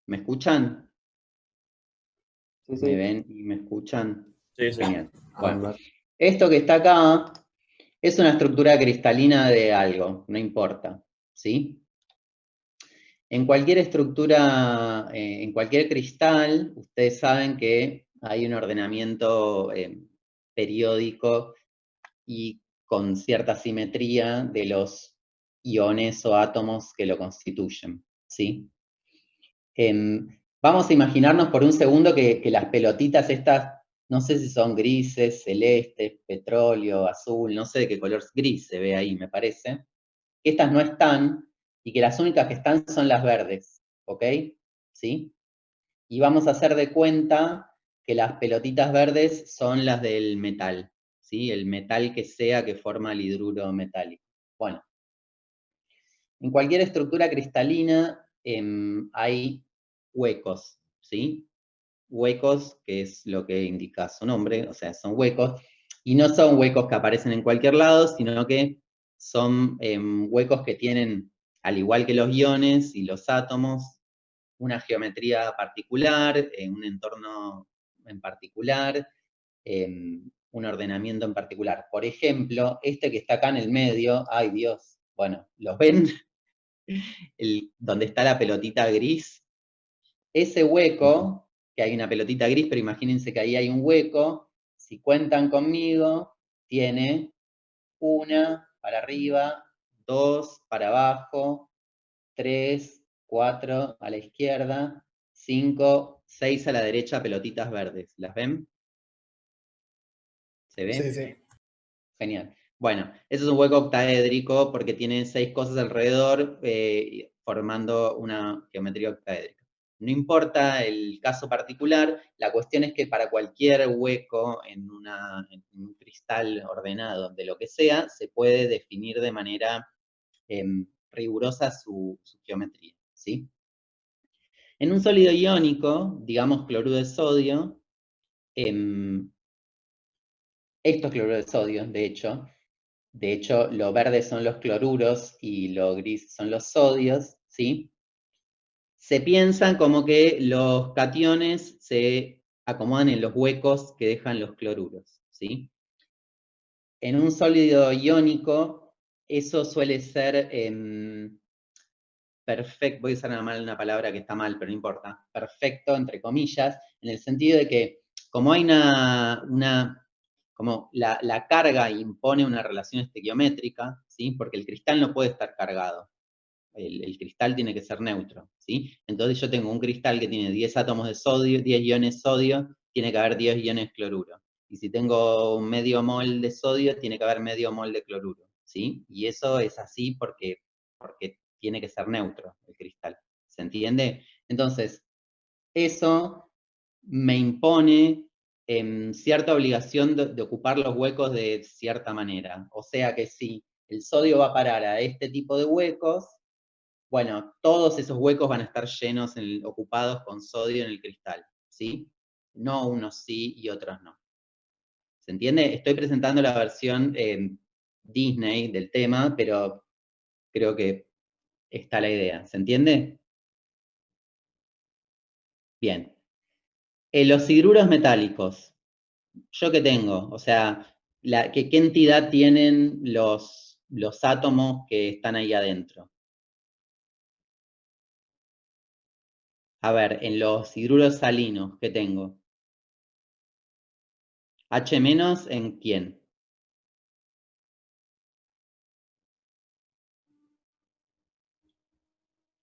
¿Me escuchan? Sí, ¿Me sí. ven y me escuchan? Sí, sí. Genial. A Bueno, ver. esto que está acá es una estructura cristalina de algo, no importa, ¿sí? En cualquier estructura, en cualquier cristal, ustedes saben que hay un ordenamiento periódico y con cierta simetría de los iones o átomos que lo constituyen, ¿sí? Vamos a imaginarnos por un segundo que las pelotitas estas, no sé si son grises, celestes, petróleo, azul, no sé de qué color, gris se ve ahí, me parece, que estas no están y que las únicas que están son las verdes, ¿ok? ¿Sí? Y vamos a hacer de cuenta que las pelotitas verdes son las del metal, ¿sí? El metal que sea que forma el hidruro metálico. Bueno, en cualquier estructura cristalina hay huecos, ¿sí? Huecos, que es lo que indica su nombre, o sea, son huecos, y no son huecos que aparecen en cualquier lado, sino que son huecos que tienen, al igual que los iones y los átomos, una geometría particular, un entorno en particular, un ordenamiento en particular. Por ejemplo, este que está acá en el medio, ay Dios, bueno, ¿los ven? Donde está la pelotita gris, ese hueco, que hay una pelotita gris, pero imagínense que ahí hay un hueco, si cuentan conmigo, tiene una para arriba, dos para abajo, 3, 4 a la izquierda, 5, 6 a la derecha, pelotitas verdes. ¿Las ven? ¿Se ve? Sí, sí. Genial. Bueno, eso es un hueco octaédrico porque tiene 6 cosas alrededor formando una geometría octaédrica. No importa el caso particular, la cuestión es que para cualquier hueco en un cristal ordenado de lo que sea, se puede definir de manera rigurosa su geometría, ¿sí? En un sólido iónico, digamos cloruro de sodio, esto es cloruro de sodio, de hecho, lo verde son los cloruros y lo gris son los sodios, ¿sí? Se piensan como que los cationes se acomodan en los huecos que dejan los cloruros, ¿sí? En un sólido iónico, eso suele ser perfecto, voy a usar una palabra que está mal, pero no importa, perfecto, entre comillas, en el sentido de que como hay como la carga impone una relación estequiométrica, ¿sí? Porque el cristal no puede estar cargado, el cristal tiene que ser neutro, ¿sí? Entonces yo tengo un cristal que tiene 10 átomos de sodio, 10 iones sodio, tiene que haber 10 iones cloruro. Y si tengo un medio mol de sodio, tiene que haber medio mol de cloruro, ¿sí? Y eso es así porque tiene que ser neutro el cristal, ¿se entiende? Entonces, eso me impone cierta obligación de ocupar los huecos de cierta manera. O sea que si el sodio va a parar a este tipo de huecos, bueno, todos esos huecos van a estar llenos, ocupados con sodio en el cristal, ¿sí? No unos sí y otros no. ¿Se entiende? Estoy presentando la versión Disney del tema, pero creo que está la idea. ¿Se entiende? Bien. Los hidruros metálicos. ¿Yo qué tengo? O sea, ¿qué entidad tienen los átomos que están ahí adentro? A ver, en los hidruros salinos, ¿qué tengo? H- ¿en quién?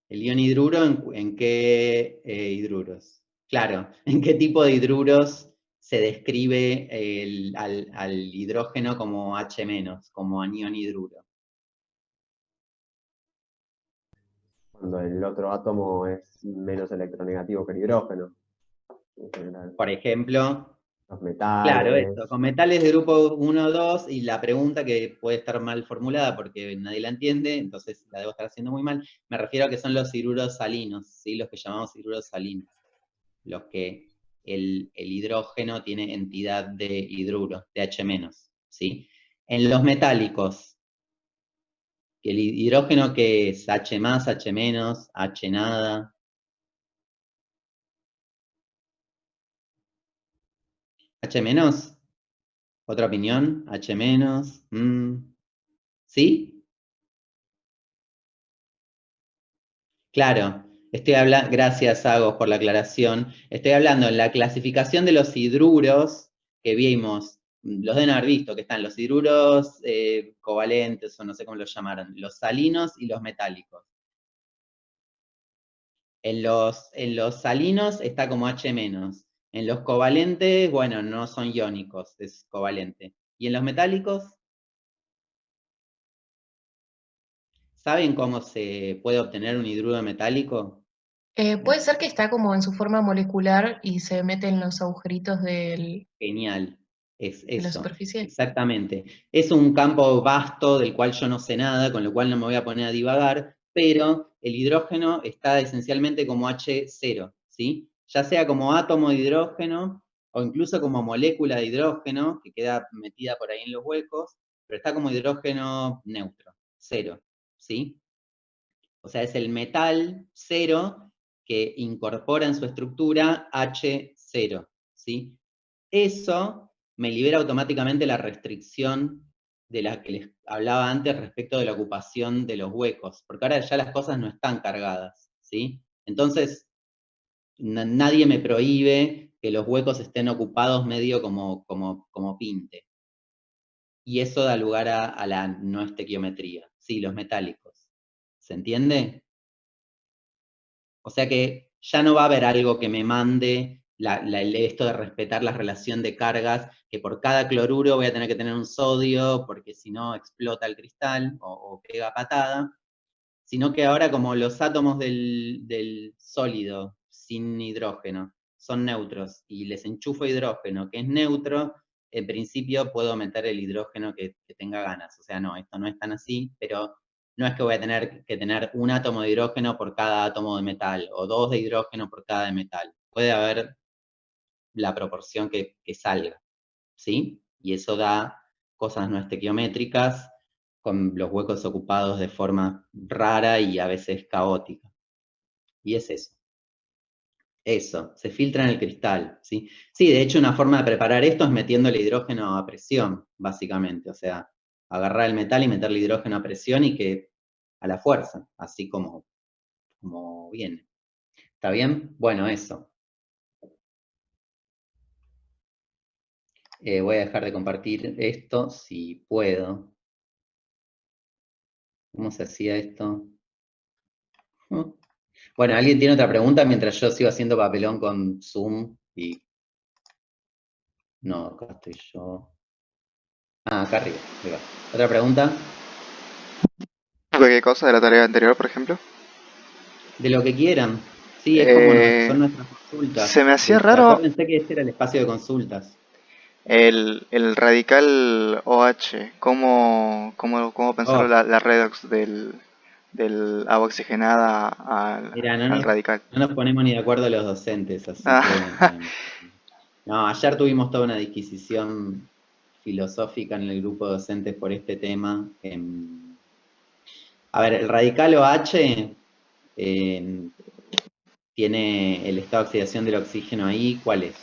El ion hidruro, ¿en qué hidruros? Claro, ¿en qué tipo de hidruros se describe al hidrógeno como H-, como anión hidruro? Cuando el otro átomo es menos electronegativo que el hidrógeno, en general. Por ejemplo, Los claro, esto, metales. con metales de grupo 1 o 2, y la pregunta que puede estar mal formulada porque nadie la entiende, entonces la debo estar haciendo muy mal, me refiero a que son los hidruros salinos, ¿sí? Los que llamamos hidruros salinos, los que el hidrógeno tiene entidad de hidruro, de H-, ¿sí? En los metálicos, el hidrógeno que es H+, H-, H nada, H menos. ¿Otra opinión? H menos. ¿Sí? Claro. Estoy hablando, gracias, Agos, por la aclaración. Estoy hablando en la clasificación de los hidruros que vimos, los deben haber visto, que están los hidruros covalentes, o no sé cómo los llamaron, los salinos y los metálicos. En los salinos está como H menos. En los covalentes, bueno, no son iónicos, es covalente. ¿Y en los metálicos? ¿Saben cómo se puede obtener un hidruro metálico? Puede ser que está como en su forma molecular y se mete en los agujeritos Genial, es de la eso, superficie. exactamente. Es un campo vasto del cual yo no sé nada, con lo cual no me voy a poner a divagar, pero el hidrógeno está esencialmente como H0, ¿sí? Ya sea como átomo de hidrógeno o incluso como molécula de hidrógeno, que queda metida por ahí en los huecos, pero está como hidrógeno neutro, cero, ¿sí? O sea, es el metal cero que incorpora en su estructura H0, ¿sí? Eso me libera automáticamente la restricción de la que les hablaba antes respecto de la ocupación de los huecos, porque ahora ya las cosas no están cargadas, ¿sí? Entonces, nadie me prohíbe que los huecos estén ocupados medio como pinte. Y eso da lugar a la no estequiometría, sí, los metálicos. ¿Se entiende? O sea que ya no va a haber algo que me mande esto de respetar la relación de cargas, que por cada cloruro voy a tener que tener un sodio, porque si no explota el cristal o pega patada, sino que ahora como los átomos del sólido sin hidrógeno son neutros y les enchufo hidrógeno que es neutro, en principio puedo meter el hidrógeno que tenga ganas. O sea, no, esto no es tan así, pero no es que voy a tener que tener un átomo de hidrógeno por cada átomo de metal, o dos de hidrógeno por cada de metal. Puede haber la proporción que salga, ¿sí? Y eso da cosas no estequiométricas, con los huecos ocupados de forma rara y a veces caótica. Y es eso. Eso, se filtra en el cristal, ¿sí? Sí, de hecho una forma de preparar esto es metiéndole hidrógeno a presión, básicamente. O sea, agarrar el metal y meterle hidrógeno a presión y que a la fuerza, así como viene. ¿Está bien? Bueno, eso. Voy a dejar de compartir esto si puedo. ¿Cómo se hacía esto? Bueno, ¿alguien tiene otra pregunta mientras yo sigo haciendo papelón con Zoom? Y no, acá estoy yo. Ah, acá arriba. Ahí va. ¿Otra pregunta? ¿De qué cosa? ¿De la tarea anterior, por ejemplo? De lo que quieran. Sí, es como Eh, son nuestras consultas. Se me hacía raro Acuérdense que este era el espacio de consultas. el radical OH. ¿Cómo pensarlo Oh, la redox del agua oxigenada mira, al radical? no nos ponemos ni de acuerdo los docentes, así que... Ah, no, ayer tuvimos toda una disquisición filosófica en el grupo de docentes por este tema. A ver, el radical OH tiene el estado de oxidación del oxígeno ahí, ¿cuál es?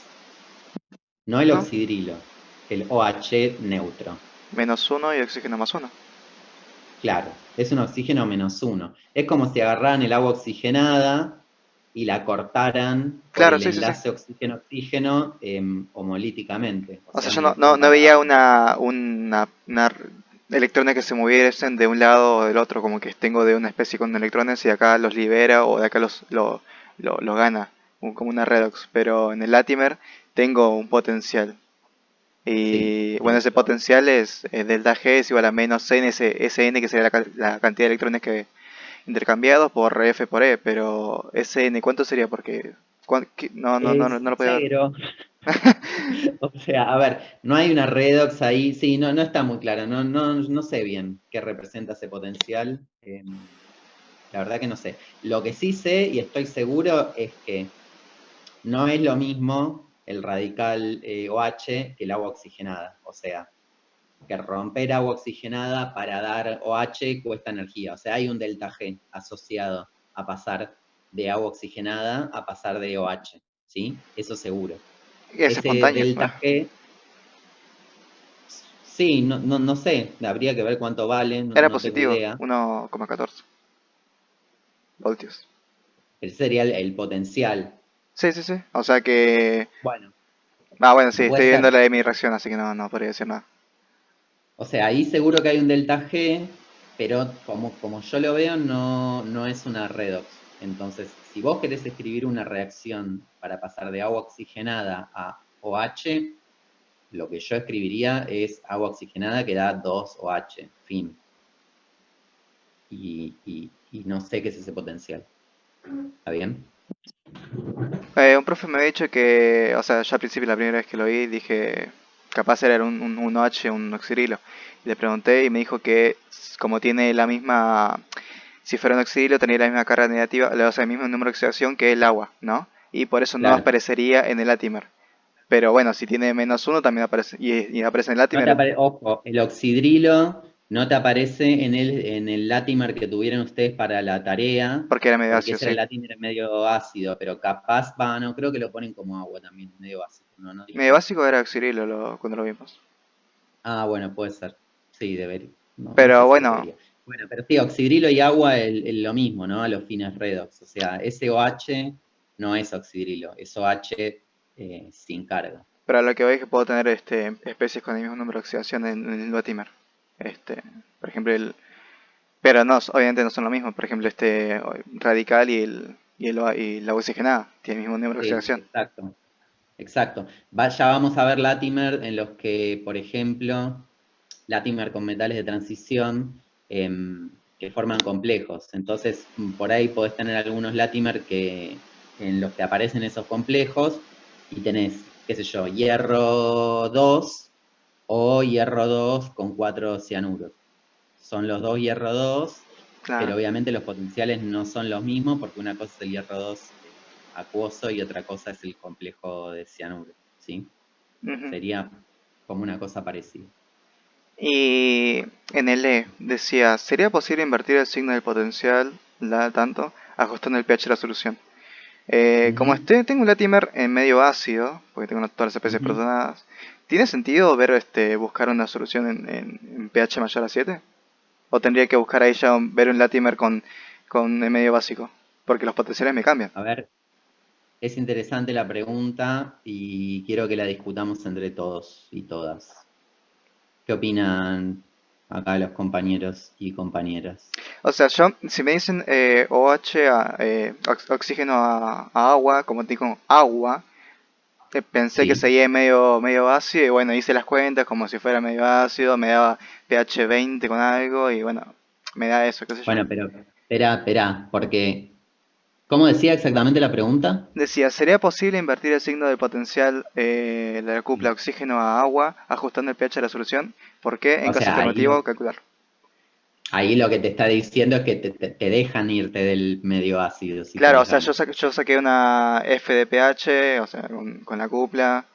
No el ¿no? oxidrilo, el OH neutro. -1 y oxígeno +1. Claro, es un oxígeno -1. Es como si agarraran el agua oxigenada y la cortaran por Claro, el sí, sí, sí. enlace oxígeno-oxígeno homolíticamente. O O sea, sea, yo no, no agarrar. veía una electrones que se moviesen de un lado o del otro, como que tengo de una especie con electrones y acá los libera o de acá los gana, como una redox. Pero en el Latimer tengo un potencial. Sí, Y bueno, ese eso. potencial es delta G es igual a menos N, SN, que sería la cantidad de electrones que intercambiados por F por E. Pero SN, ¿cuánto sería? Porque no Es lo podía ver. cero. O sea, a ver, no hay una redox ahí, sí, no está muy claro, no sé bien qué representa ese potencial, la verdad que no sé. Lo que sí sé y estoy seguro es que no es lo mismo el radical OH que el agua oxigenada, o sea, que romper agua oxigenada para dar OH cuesta energía, o sea, hay un delta G asociado a pasar de agua oxigenada a pasar de OH, ¿sí? Eso seguro. es ese espontáneo. delta G, sí, no sé, habría que ver cuánto vale, Era no tengo positivo, idea. 1,14 voltios. Ese sería el potencial. Sí, sí, sí. O sea que... Bueno, Bueno, sí, puede estoy viendo ser. la de mi reacción, así que no podría decir nada. O sea, ahí seguro que hay un delta G, pero como yo lo veo, no es una redox. Entonces, si vos querés escribir una reacción para pasar de agua oxigenada a OH, lo que yo escribiría es agua oxigenada que da 2OH, fin. Y no sé qué es ese potencial. ¿Está bien? Un profe me había dicho que, o sea, ya al principio, la primera vez que lo vi, dije, capaz era un OH, un oxidrilo. Y le pregunté y me dijo que como tiene la misma, si fuera un oxidrilo, tenía la misma carga negativa, o sea, el mismo número de oxidación que el agua, ¿no? Y por eso no Claro. aparecería en el látimer. Pero bueno, si tiene -1 también aparece, y aparece en el No te látimer, ojo, el oxidrilo no te aparece en el Latimer que tuvieron ustedes para la tarea, porque era medio porque ácido, ese era sí. el Latimer medio ácido, pero capaz, no, creo que lo ponen como agua también, medio ácido, no Medio dijeron. básico era oxidrilo cuando lo vimos. Ah, bueno, puede ser. Sí, debería. No sé Pero si bueno, debería. Bueno, pero sí, oxidrilo y agua es lo mismo, ¿no? A los fines redox. O sea, ese OH no es oxidrilo, es OH sin carga. pero a lo que voy es que puedo tener especies con el mismo número de oxidación en el látimer. Por ejemplo, pero no, obviamente no son lo mismo. Por ejemplo, radical y la oxigenada tienen el mismo número de Sí, oxidación. exacto. Exacto. Ya vamos a ver Latimer en los que, por ejemplo, Latimer con metales de transición que forman complejos. Entonces, por ahí podés tener algunos Latimer en los que aparecen esos complejos y tenés, qué sé yo, hierro 2 o hierro 2 con 4 cianuros. Son los dos hierro 2, pero Claro. obviamente los potenciales no son los mismos porque una cosa es el hierro 2 acuoso y otra cosa es el complejo de cianuro, ¿sí? Ujú. Sería como una cosa parecida. Y en el E decía, ¿sería posible invertir el signo del potencial, tanto, ajustando el pH de la solución? Como Ujú, tengo un latimer en medio ácido, porque tengo todas las especies ujú. protonadas, ¿tiene sentido buscar una solución en pH mayor a 7? ¿O tendría que buscar ahí ya ver un latimer con el medio básico? Porque los potenciales me cambian. A ver, es interesante la pregunta y quiero que la discutamos entre todos y todas. ¿Qué opinan acá los compañeros y compañeras? O sea, si me dicen OH, oxígeno a agua, como digo agua, pensé que Sí. seguía medio ácido y bueno, hice las cuentas como si fuera medio ácido, me daba pH 20 con algo y bueno, me da eso, qué sé yo. Bueno, pero espera, porque ¿cómo decía exactamente la pregunta? Decía, ¿sería posible invertir el signo del potencial de la cupla oxígeno a agua ajustando el pH de la solución? ¿Por qué? En O caso sea, alternativo, calcular. ahí lo que te está diciendo es que te dejan irte del medio ácido si Claro, o tenés sea, ganas. yo saqué una F de pH, o sea, con la cupla,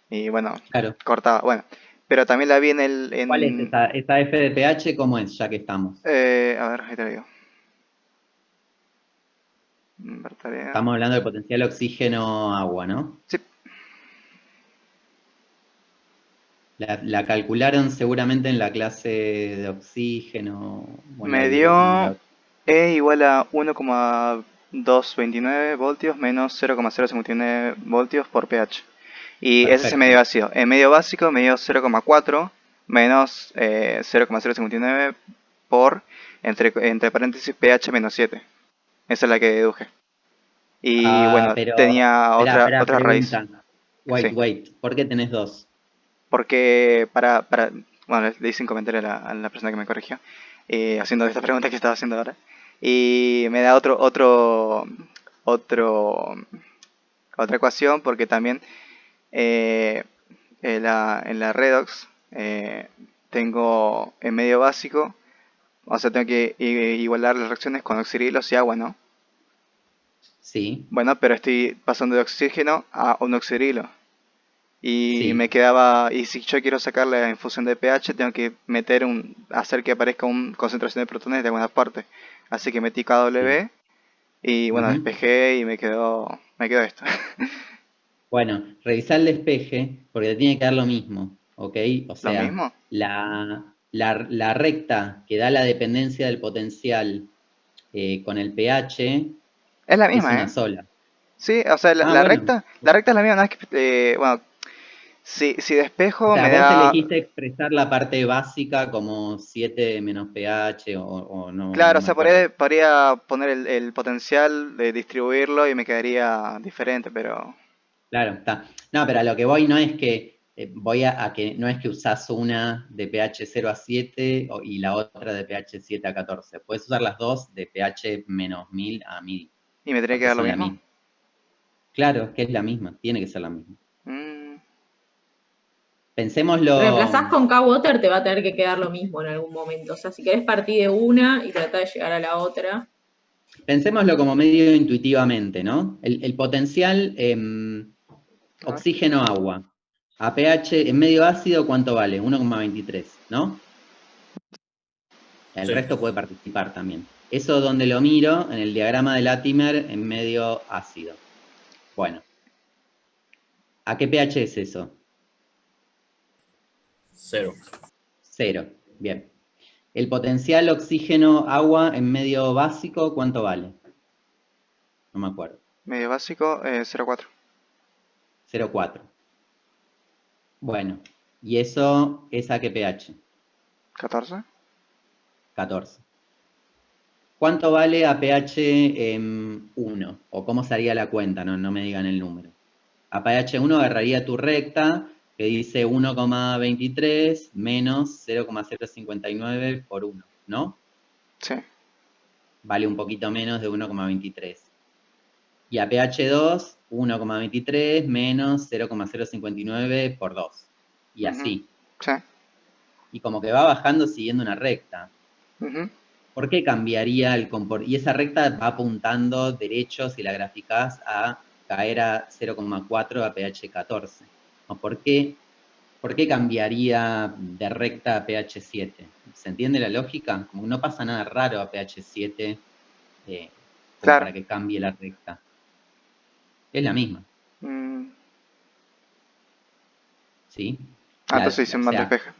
y bueno, Claro. cortaba. Bueno, pero también la vi ¿Cuál es esa F de pH? ¿Cómo es? Ya que estamos. a ver, ahí te lo digo. Ver tarea. Estamos hablando del potencial oxígeno-agua, ¿no? Sí, La calcularon seguramente en la clase de oxígeno o en la me dio hidro... E igual a 1,229 voltios menos 0,059 voltios por pH. Y ese es el medio Perfecto. ácido. En medio básico me dio 0,4 menos 0,059 por, entre paréntesis, pH menos 7. Esa es la que deduje. Y Ah, bueno, pero... tenía Espera, otra raíz. pregunta. Sí. Wait. ¿Por qué tenés dos? Porque bueno, le hice un comentario a la persona que me corrigió, haciendo esta pregunta que estaba haciendo ahora. Y me da otro, otra ecuación porque también eh, en la redox tengo en medio básico, o sea, tengo que igualar las reacciones con oxidrilos y agua, ¿no? Sí, Bueno, pero estoy pasando de oxígeno a un oxidrilo. Y me sí. quedaba, y si yo quiero sacar la infusión de pH, tengo que hacer que aparezca una concentración de protones de alguna parte. Así que metí Sí. KW y bueno, Ujú. despejé y me quedó esto. Bueno, revisar el despeje, porque te tiene que dar lo mismo, ¿ok? O ¿Lo sea, mismo? la recta que da la dependencia del potencial con el pH Es la es misma, una ¿eh? sola. Sí, o sea, Ah, bueno. la recta es la misma, no es que, bueno, si O despejo sea, me vos da, elegiste expresar la parte básica como 7 menos pH o no, claro, no o me sea, acuerdo. podría poner el potencial de distribuirlo y me quedaría diferente, pero Claro, está. No, pero a lo que voy no es que voy a que no es que usás una de pH 0 a 7 y la otra de pH 7 a 14. Puedes usar las dos de pH menos 1000 a 1000, y me tendría que porque dar lo son la mismo. misma. Claro, que es la misma, tiene que ser la misma. Mm, Reemplazás Pensémoslo, con K-Water, te va a tener que quedar lo mismo en algún momento. O sea, si querés partir de una y tratar de llegar a la otra. pensémoslo como medio intuitivamente, ¿no? El potencial a ver. oxígeno-agua. A pH en medio ácido, ¿cuánto vale? 1,23, ¿no? El Sí. resto puede participar también. Eso donde lo miro, en el diagrama de Latimer, en medio ácido. Bueno, ¿a qué pH es eso? 0. 0. Bien. El potencial oxígeno-agua en medio básico, ¿cuánto vale? No me acuerdo. Medio básico, 0,4. 0,4. Bueno, ¿y eso es a qué pH? 14. 14. ¿Cuánto vale a pH 1? ¿O cómo se haría la cuenta? No me digan el número. A pH 1 agarraría tu recta que dice 1,23 menos 0,059 por 1, ¿no? Sí. Vale un poquito menos de 1,23. Y a pH 2, 1,23 menos 0,059 por 2. Y Ujú, así. sí. Y como que va bajando siguiendo una recta. Ujú. ¿Por qué cambiaría el comportamiento? Y esa recta va apuntando derecho, si la graficás, a caer a 0,4 a pH 14. ¿Por qué cambiaría de recta a pH 7? ¿Se entiende la lógica? Como que no pasa nada raro a pH 7 como Claro. para que cambie la recta. Es la misma, Mm, ¿sí? entonces hice O un mal sea, despeje.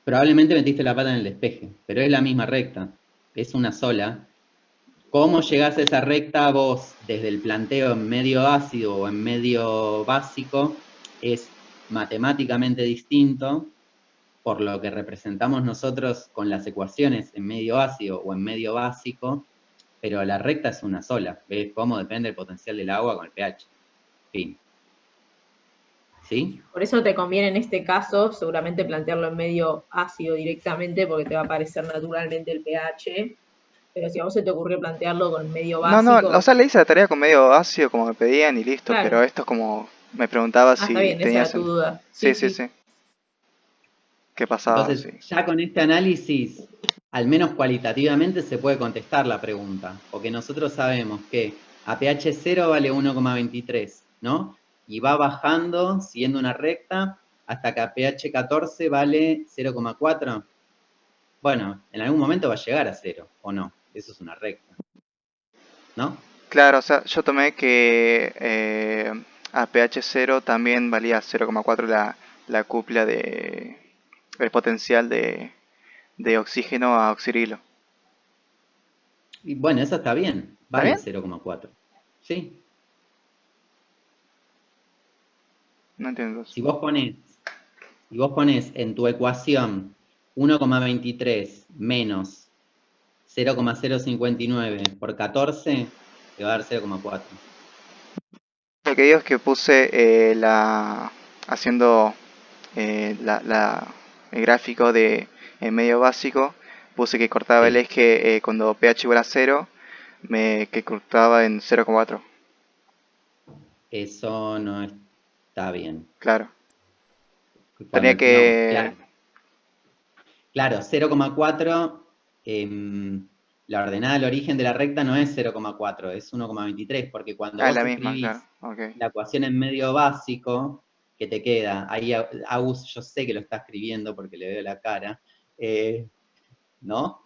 probablemente metiste la pata en el despeje, pero es la misma recta, es una sola. ¿Cómo llegás a esa recta vos desde el planteo en medio ácido o en medio básico? Es matemáticamente distinto, por lo que representamos nosotros con las ecuaciones en medio ácido o en medio básico, pero la recta es una sola. ¿Ves cómo depende el potencial del agua con el pH? Fin. ¿Sí? Por eso te conviene en este caso seguramente plantearlo en medio ácido directamente porque te va a aparecer naturalmente el pH. Pero si a vos se te ocurrió plantearlo con medio No, no, o básico, sea, le hice la tarea con medio ácido como me pedían y listo, pero claro. esto es como, me preguntaba Ah, está si bien, esa tenía era tu sentido. duda. Sí, Sí, sí, sí. sí. ¿Qué pasaba? Entonces, Sí. ya con este análisis, al menos cualitativamente, se puede contestar la pregunta, porque nosotros sabemos que a pH 0 vale 1,23, ¿no? Y va bajando, siguiendo una recta, hasta que a pH 14 vale 0,4. Bueno, en algún momento va a llegar a 0, ¿o no? Eso es una recta, ¿no? Claro, o sea, yo tomé que a pH 0 también valía 0,4 la cupla el potencial de oxígeno a oxirilo. Y bueno, eso está bien, ¿Está vale bien? 0,4. Sí, No entiendo eso. si vos pones en tu ecuación 1,23 menos 0,059 por 14, te va a dar 0,4. Lo que digo es que puse haciendo el gráfico de medio básico, puse que cortaba el Sí, eje cuando pH igual a 0, que cortaba en 0,4. eso no está bien. Claro. Tenía No, que... claro. Claro, 0,4, la ordenada al origen de la recta no es 0,4, es 1,23, porque cuando Ah, vos la misma, claro. escribís Ok. la ecuación en medio básico, que te queda, ahí Agus, yo sé que lo está escribiendo porque le veo la cara, ¿no?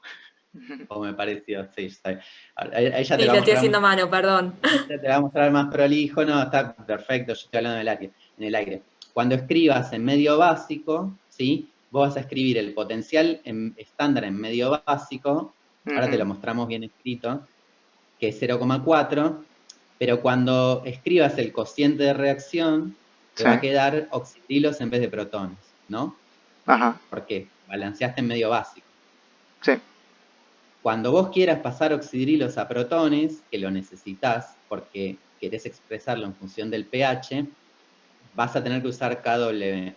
O me pareció, sí, está. Ahí ya te Sí, lo lo vamos estoy a haciendo a mostrar, mano, perdón. te va a mostrar más prolijo, no, está perfecto, yo estoy hablando en el aire. Cuando escribas en medio básico, ¿sí? Vos vas a escribir el potencial estándar en medio básico, ahora te lo mostramos bien escrito, que es 0,4, pero cuando escribas el cociente de reacción, te va a quedar oxidrilos en vez de protones, ¿no? Ajá. ¿Por qué? Balanceaste en medio básico. Sí. Cuando vos quieras pasar oxidrilos a protones, que lo necesitas porque querés expresarlo en función del pH, vas a tener que usar KW.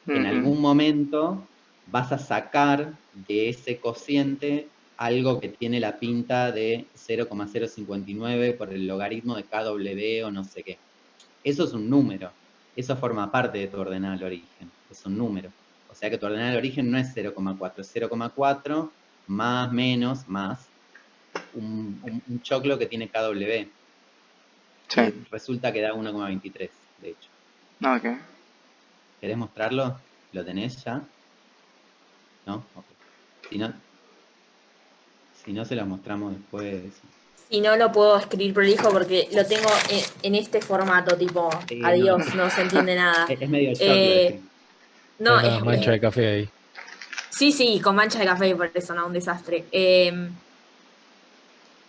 En algún momento vas a sacar de ese cociente algo que tiene la pinta de 0,059 por el logaritmo de KW o no sé qué. Eso es un número. Eso forma parte de tu ordenada de origen. Es un número. O sea que tu ordenada de origen no es 0,4, es 0,4 más, menos, más un choclo que tiene KW. Sí. Y resulta que da 1,23, de hecho. Ok. ¿Querés mostrarlo? ¿Lo tenés ya? ¿No? Okay. Si no, se lo mostramos después. Si no, lo puedo escribir prolijo porque lo tengo en este formato, tipo, Sí, adiós, no se entiende nada. Es medio choclo. No, Hay una mancha de café ahí. Sí, con mancha de café, por eso, no, un desastre.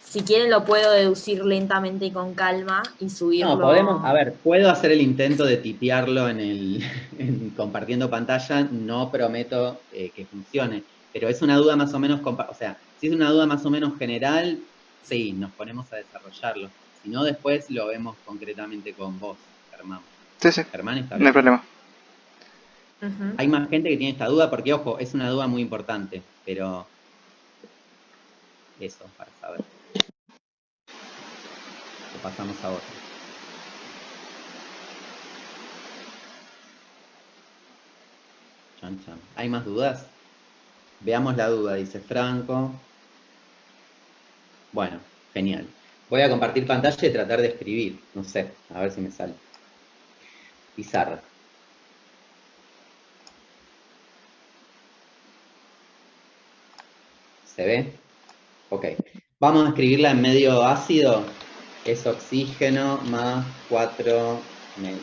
Si quieren lo puedo deducir lentamente y con calma y subirlo. No, podemos, a ver, puedo hacer el intento de tipearlo compartiendo pantalla, no prometo que funcione, pero es una duda más o menos, o sea, si es una duda más o menos general, sí, nos ponemos a desarrollarlo. Si no, después lo vemos concretamente con vos, Germán. Sí. Germán, ¿está bien? No hay problema. Hay más gente que tiene esta duda porque, ojo, es una duda muy importante, pero eso, para saber. Lo pasamos a otro. Chan, chan. ¿Hay más dudas? Veamos la duda, dice Franco. Bueno, genial. Voy a compartir pantalla y tratar de escribir. No sé, a ver si me sale. Pizarra. ¿Se ve? Ok. Vamos a escribirla en medio ácido. Es oxígeno más 4...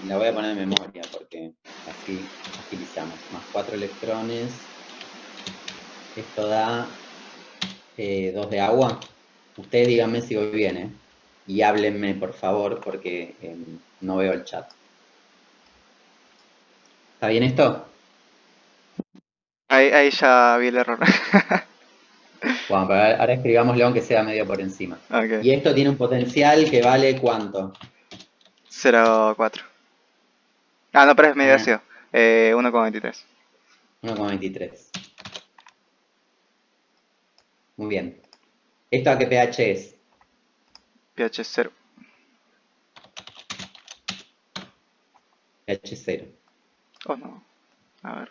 La voy a poner en memoria porque así agilizamos. Más 4 electrones. Esto da 2 de agua. Ustedes díganme si voy bien, ¿eh? Y háblenme, por favor, porque no veo el chat. ¿Está bien esto? Ahí ya vi el error. Bueno, pero ahora escribámoslo aunque sea medio por encima. Ok. Y esto tiene un potencial que vale ¿cuánto? 0,4. Ah, no, pero es medio ácido. 1,23. 1,23. Muy bien. ¿Esto a qué pH es? pH 0. pH 0. Oh, no. A ver.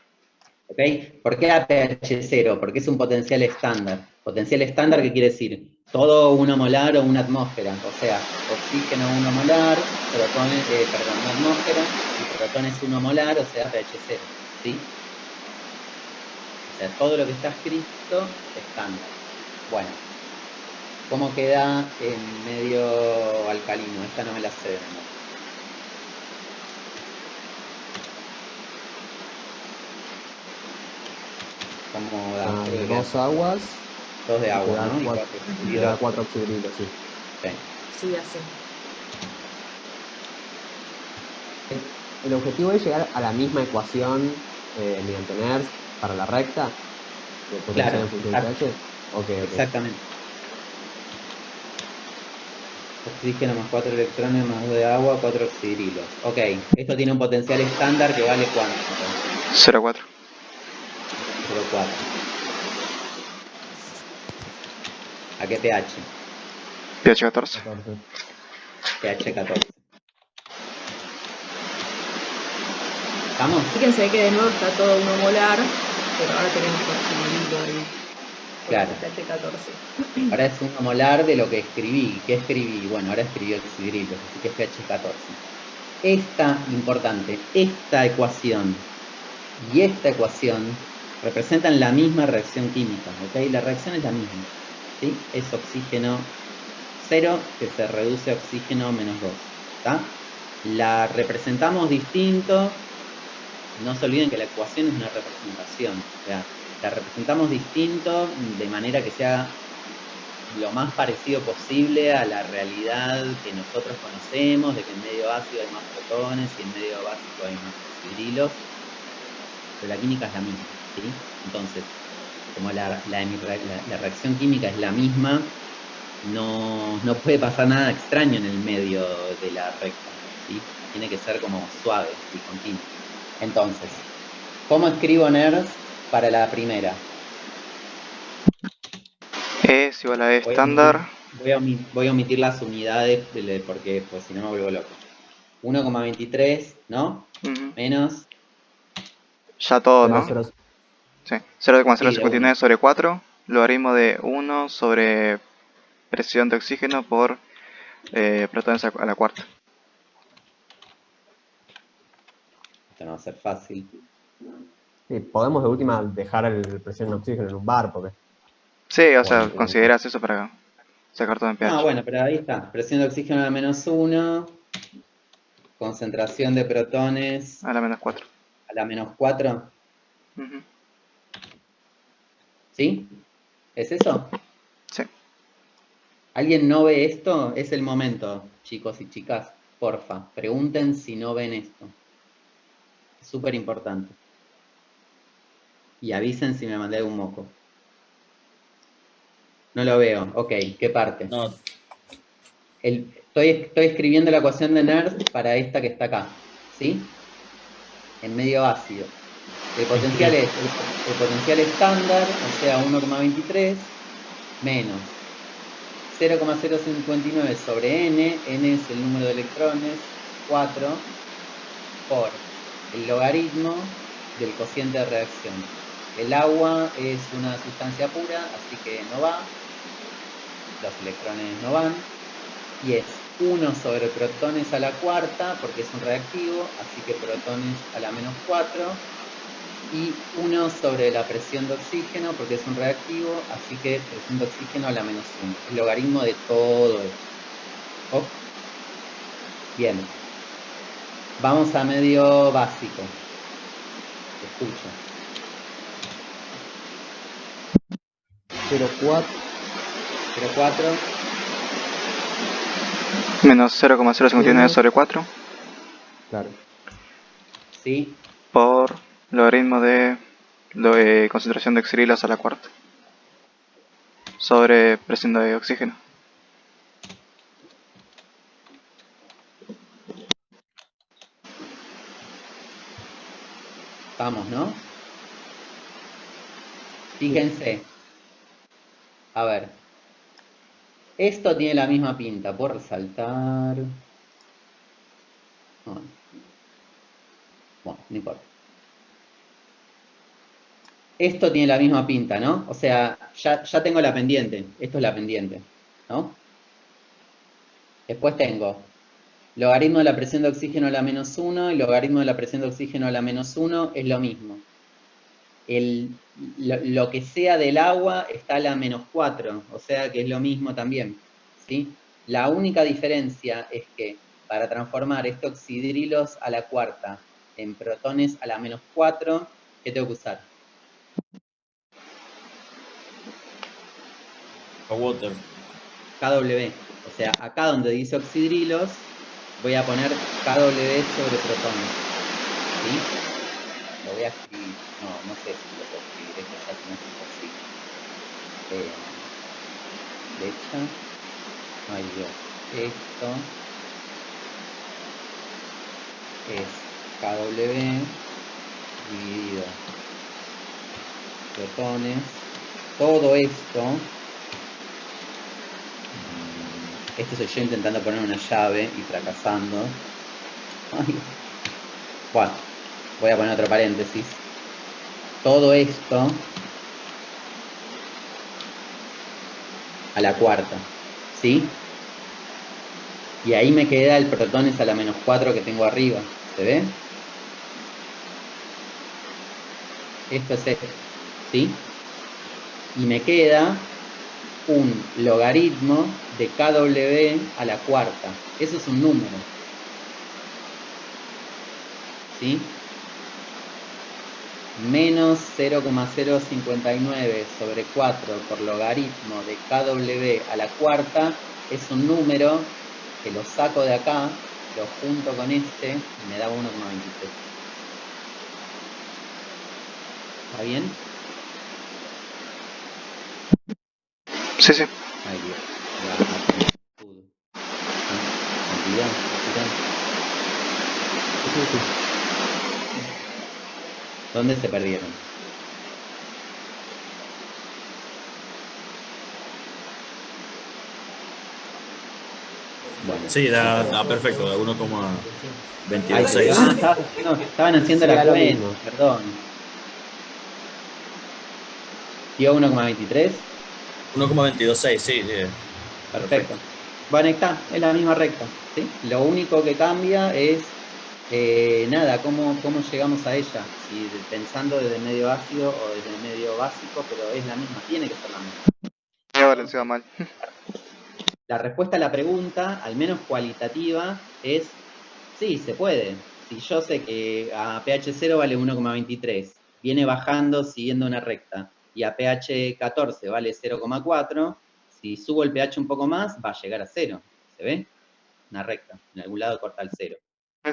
¿Ok? ¿Por qué a pH 0? Porque es un potencial estándar. Potencial estándar, ¿qué quiere decir? Todo 1 molar o una atmósfera. O sea, oxígeno 1 molar, protones, una atmósfera, y protones 1 molar, o sea, pH 0. ¿Sí? O sea, todo lo que está escrito es estándar. Bueno, ¿cómo queda en medio alcalino? Esta no me la sé de memoria. ¿Cómo da? 2 aguas. 2 de y agua, te da ¿no? y te da 4 oxidrilos, sí. Okay. Sí, así. El objetivo es llegar a la misma ecuación mediante NERSC para la recta de potencial Claro, en función del pH. Okay. Exactamente. Oxígeno más 4 electrones más 2 de agua, 4 oxidrilos. Ok, esto tiene un potencial estándar que vale ¿cuánto? 0,4. 0,4. ¿A qué pH? pH 14. pH 14. ¿Estamos? Fíjense que de nuevo está todo 1 molar, pero ahora tenemos oxidrilo ahí. Claro. pH 14. Ahora es 1 molar de lo que escribí. ¿Qué escribí? Bueno, ahora escribí oxidrilos, así que es pH 14. Esta ecuación y esta ecuación representan la misma reacción química, ¿ok? La reacción es la misma. ¿sí? Es oxígeno 0 que se reduce a oxígeno menos 2. ¿Está? La representamos distinto. No se olviden que la ecuación es una representación. O sea, la representamos distinto de manera que sea lo más parecido posible a la realidad que nosotros conocemos, de que en medio ácido hay más protones y en medio básico hay más oxidrilos, pero la química es la misma, ¿sí? Entonces, como la reacción química es la misma, no puede pasar nada extraño en el medio de la recta, ¿sí? Tiene que ser como suave y continuo. Entonces, ¿cómo escribo NERS para la primera? E es igual a E estándar. Voy a omitir las unidades porque pues, si no me vuelvo loco. 1,23, ¿no? Ujú. Menos. Ya todo, ¿no? 0,0. Sí. Sí, de 0,059 uno. sobre 4. Logaritmo de 1 sobre presión de oxígeno por protones a la cuarta. Esto no va a ser fácil. Sí, podemos de última dejar el presión de oxígeno en un bar, porque Sí, o sea, bueno, consideras eso para sacar todo en pH. No, bueno, pero ahí está. Presión de oxígeno a la menos 1. Concentración de protones A la menos 4. a la menos 4. Ujú. ¿Sí? ¿Es eso? Sí. ¿Alguien no ve esto? Es el momento, chicos y chicas. Porfa, pregunten si no ven esto. Es súper importante. Y avisen si me mandé un moco. No lo veo. Ok, ¿qué parte? No, Estoy escribiendo la ecuación de Nernst para esta que está acá. ¿Sí? En medio ácido. El potencial es el potencial estándar, o sea, 1,23 menos 0,059 sobre n es el número de electrones, 4, por el logaritmo del cociente de reacción. El agua es una sustancia pura, así que no va, los electrones no van, y es 1 sobre protones a la cuarta, porque es un reactivo, así que protones a la menos 4, y 1 sobre la presión de oxígeno, porque es un reactivo, así que presión de oxígeno a la menos 1. El logaritmo de todo esto. ¿Oh? Bien. Vamos a medio básico. Escucho. 0,4. 0,4 Menos 0,059 sobre 4 Claro. ¿sí? por logaritmo de concentración de oxidrilos a la cuarta sobre presión de oxígeno. Vamos, ¿no? Fíjense. A ver. Esto tiene la misma pinta. Por resaltar. Bueno, no importa. Esto tiene la misma pinta, ¿no? O sea, ya tengo la pendiente. Esto es la pendiente, ¿no? Después tengo logaritmo de la presión de oxígeno a la menos 1 y logaritmo de la presión de oxígeno a la menos 1 es lo mismo. Lo que sea del agua está a la menos 4, o sea que es lo mismo también, ¿sí? La única diferencia es que para transformar estos oxidrilos a la cuarta en protones a la menos 4, ¿qué tengo que usar? a water. KW. O sea, acá donde dice oxidrilos, voy a poner KW sobre protones, ¿sí? Lo voy a escribir. No sé si lo puedo escribir, esto ya no es imposible. Flecha. Ay Dios. Esto es KW dividido protones. Todo esto. Esto soy yo intentando poner una llave y fracasando. Ay. Bueno, voy a poner otro paréntesis. Todo esto a la cuarta, ¿sí? Y ahí me queda el protones a la menos 4 que tengo arriba, ¿se ve? Esto es esto, ¿sí? Y me queda un logaritmo de KW a la cuarta. Eso es un número. ¿Sí? Menos 0,059 sobre 4 por logaritmo de KW a la cuarta es un número que lo saco de acá, lo junto con este y me da 1,23. ¿Está bien? Sí, sí. Ay, Dios. Cantidad. Sí. ¿Dónde se perdieron? Bueno. Sí, da perfecto, da 1,226. Estaban haciendo Sí, da la lo cuenta, mismo. perdón. ¿Dio 1,23? 1,226, sí, Perfecto. Bueno, ahí está, es la misma recta, ¿sí? Lo único que cambia es, nada, cómo llegamos a ella. Si pensando desde medio ácido o desde medio básico, pero es la misma, tiene que ser la misma. Y ahora se va mal. La respuesta a la pregunta, al menos cualitativa, es sí, se puede. Si yo sé que a pH 0 vale 1,23, viene bajando siguiendo una recta, y a pH 14 vale 0,4, si subo el pH un poco más, va a llegar a 0. ¿Se ve? Una recta. En algún lado corta el 0.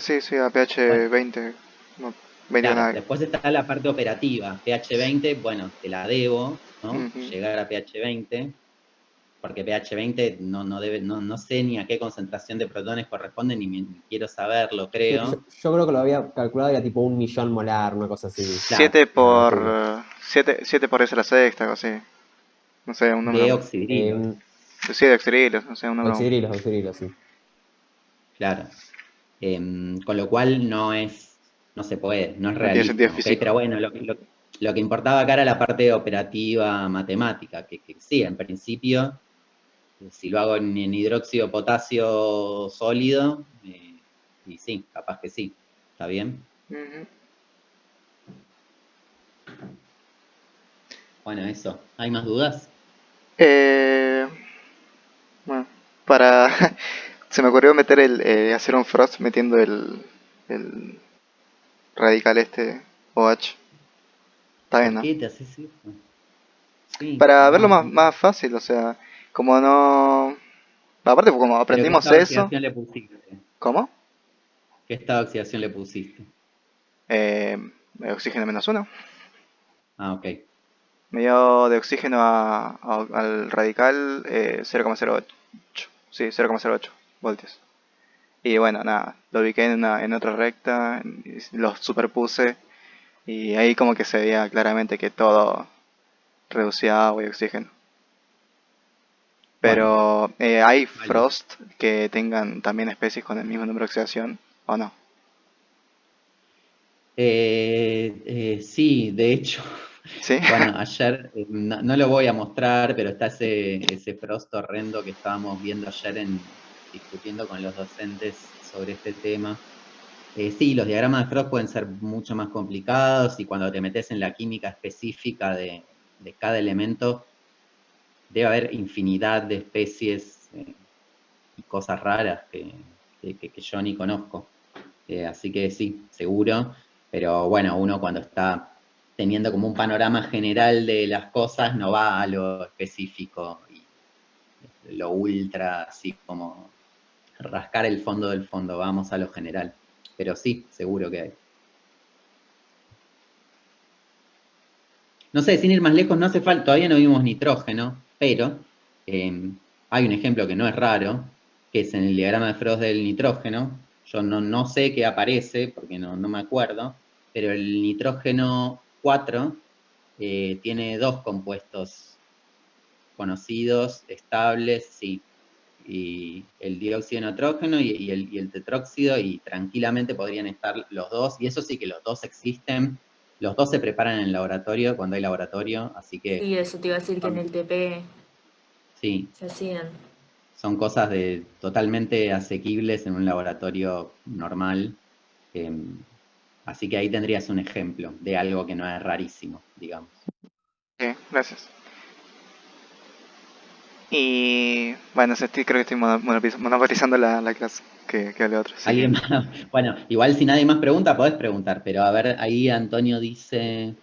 Sí, a pH Bueno, 20. No, 20 con claro, algo. después está la parte operativa. pH 20, bueno, te la debo, ¿no? Ujú. Llegar a pH 20. Porque pH 20 no sé ni a qué concentración de protones corresponde, ni quiero saberlo, Sí, creo. yo creo que lo había calculado, era tipo 1.000.000 molar, una cosa así. Claro, 7 Una por locura. 7 por S a la sexta, algo así. No sé, un de número. oxidrilo. Sí, de oxidrilos, no sé, un número. Oxidrilos, sí. Claro. Con lo cual no se puede, no es No tiene sentido realista, ¿ok? físico. Pero bueno, lo que importaba acá era la parte operativa matemática, que sí, en principio, si lo hago en hidróxido potasio sólido, y sí, capaz que sí, ¿está bien? Ujú. Bueno, eso. ¿Hay más dudas? Bueno, para. Se me ocurrió meter hacer un frost metiendo el radical este OH. Está bien, ¿Por ¿no? qué te haces eso? Sí, Para verlo no. más fácil, o sea, como no. Aparte, como ¿Pero qué aprendimos estado de eso. oxidación le pusiste? ¿Cómo? ¿Qué estado de oxidación le pusiste? Eh, Oxígeno -1. Ah, ok. Me dio de oxígeno al radical 0,08. Sí, 0,08 voltios. Y bueno, nada, lo ubiqué en otra recta, los superpuse y ahí como que se veía claramente que todo reducía agua y oxígeno. Bueno, Pero ¿hay válido. frost que tengan también especies con el mismo número de oxidación o no? Sí, de hecho, ¿Sí? bueno, ayer, no lo voy a mostrar, pero está ese frost horrendo que estábamos viendo ayer discutiendo con los docentes sobre este tema. Sí, los diagramas de Frost pueden ser mucho más complicados y cuando te metes en la química específica de cada elemento, debe haber infinidad de especies y cosas raras que yo ni conozco. Así que sí, seguro, pero bueno, uno cuando está teniendo como un panorama general de las cosas no va a lo específico y lo ultra, así como rascar el fondo del fondo, vamos a lo general. Pero sí, seguro que hay. No sé, sin ir más lejos, no hace falta, todavía no vimos nitrógeno, pero hay un ejemplo que no es raro, que es en el diagrama de Frost del nitrógeno. Yo no sé qué aparece, porque no me acuerdo, pero el nitrógeno 4 tiene dos compuestos conocidos, estables, sí. Y el dióxido de nitrógeno y el tetróxido, y tranquilamente podrían estar los dos, y eso sí que los dos existen. Los dos se preparan en el laboratorio cuando hay laboratorio, así que Sí, eso te iba a decir que en el TP sí, se hacían. son cosas totalmente asequibles en un laboratorio normal. Así que ahí tendrías un ejemplo de algo que no es rarísimo, digamos. Sí, gracias. Y bueno, creo que estoy monopolizando la clase que hable otro. Así ¿Alguien que más? Bueno, igual si nadie más pregunta, podés preguntar, pero a ver, ahí Antonio dice...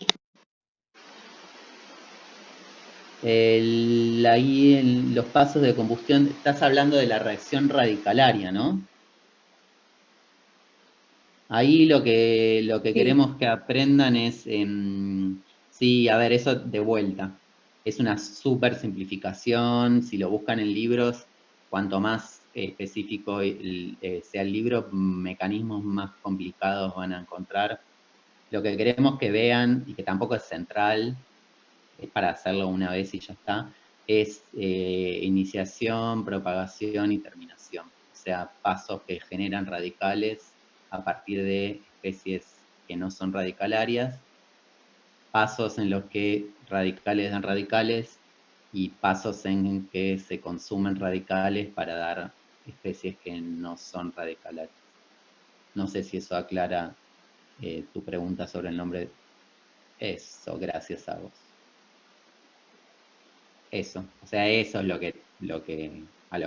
ahí en los pasos de combustión, estás hablando de la reacción radicalaria, ¿no? Ahí lo que Sí. queremos que aprendan es, sí, a ver, eso de vuelta. Es una súper simplificación, si lo buscan en libros, cuanto más específico sea el libro, mecanismos más complicados van a encontrar. Lo que queremos que vean, y que tampoco es central, es para hacerlo una vez y ya está, es iniciación, propagación y terminación. O sea, pasos que generan radicales a partir de especies que no son radicalarias, pasos en los que radicales dan radicales y pasos en que se consumen radicales para dar especies que no son radicalarias. No sé si eso aclara tu pregunta sobre el nombre. Eso, gracias a vos. Eso, o sea, eso es a lo